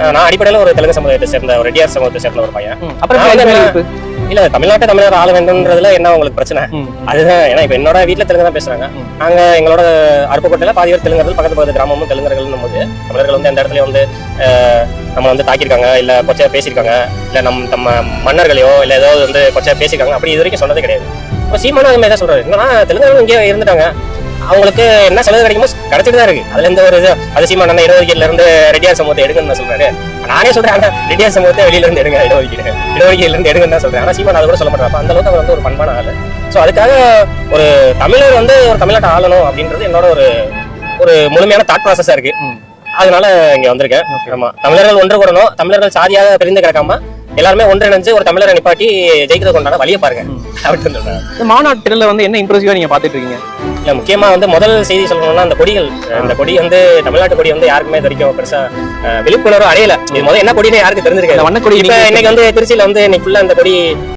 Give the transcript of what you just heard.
நான் அடிப்படையில ஒரு தெலுங்கு சமூகத்தை சேர்ந்த ஒரு ரெட்டியார் சமூகத்தை சேர்ந்த ஒரு பையன். இல்ல தமிழ்நாட்டை தமிழர் ஆள வேண்டும்ன்றதுல என்ன உங்களுக்கு பிரச்சனை? அதுதான். ஏன்னா இப்ப என்னோட வீட்டுல தெலுங்கு தான் பேசுறாங்க. நாங்க எங்களோட அருப்புக்கோட்டையில பாதி பேர் தெலுங்கர்கள், பக்கத்து கிராமமும் தெலுங்கர்கள் போது தமிழர்கள் வந்து எந்த இடத்துல வந்து நம்ம வந்து தாக்கியிருக்காங்க, இல்ல கொச்சையா பேசியிருக்காங்க, இல்ல நம்ம மன்னர்களையோ இல்ல ஏதாவது வந்து கொச்சையா பேசியிருக்காங்க, அப்படி இது வரைக்கும் சொன்னதே கிடையாது. இப்போ சீமானும் அது மாதிரி தான் சொல்றாரு. என்னன்னா தெலுங்கர்கள் இங்கே இருந்துட்டாங்க, அவங்களுக்கு என்ன சலுகை கிடைக்குமோ கிடைச்சிட்டு தான் இருக்கு. அதுல எந்த ஒரு இது அது சீமான் என்ன இடஒதுக்கீடுல இருந்து ரெட்டியார் சமூகத்தை எடுங்கன்னு சொல்றாரு. நானே சொல்றேன் ரெட்டியார் சமூகத்தை வெளியில இருந்து எடுங்க, இடஒதுக்கீடுல இருந்து எடுங்கன்னு தான் சொல்றேன். ஆனா சீமான் அது கூட சொல்ல மாட்டாங்க. அந்த அளவுக்கு அவர் வந்து ஒரு பண்பான ஆளு. ஸோ அதுக்காக ஒரு தமிழர் வந்து ஒரு தமிழ்நாட்டை ஆளணும் அப்படின்றது என்னோட ஒரு முழுமையான தாட் ப்ராசஸா இருக்கு. அதனால இங்க வந்திருக்கேன். ஆமா, தமிழர்கள் ஒன்று கூடணும், தமிழர்கள் சாதியாக பிரிந்து கிடக்காம எல்லாருமே ஒன்றிணைஞ்சு ஒரு தமிழரை நிப்பாட்டி ஜெயிக்கிறது கொண்டாட வழியை பாருங்க அப்படின்னு சொல்றாங்க. இந்த மாநாட்டில வந்து என்ன இம்ப்ரெசிவா நீங்க பாத்துட்டு இருக்கீங்க? இல்ல முக்கியமா வந்து முதல் செய்தி சொல்லணும்னா அந்த கொடிகள். இந்த கொடி வந்து தமிழ்நாட்டு கொடி வந்து யாருக்குமே இது வரைக்கும் பெருசா விழிப்புணர்வு அடையல. இது முதல்ல என்ன கொடின்னு யாருக்கு தெரிஞ்சிருக்காது. வண்ணக்கொடி இப்ப இன்னைக்கு வந்து திருச்சியில வந்து இன்னைக்கு ஃபுல்லா இந்த கொடி